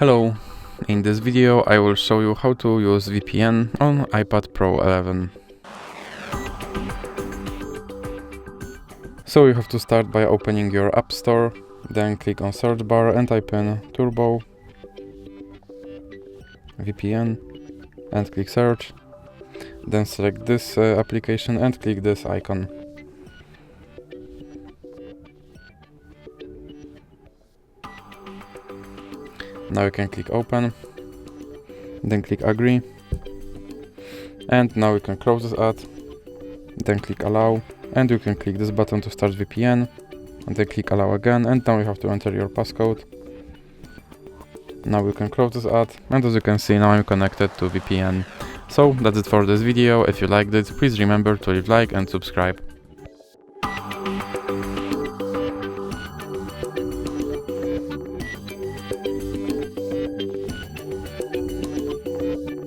Hello, in this video I will show you how to use VPN on iPad Pro 11. So you have to start by opening your App Store, then click on search bar and type in Turbo VPN and click search. Then select this application and click this icon. Now you can click open, then click agree, and now you can close this ad, then click allow, and you can click this button to start VPN, and then click allow again, and now you have to enter your passcode. Now you can close this ad, and as you can see now I'm connected to VPN. So that's it for this video. If you liked it, please remember to leave like and subscribe.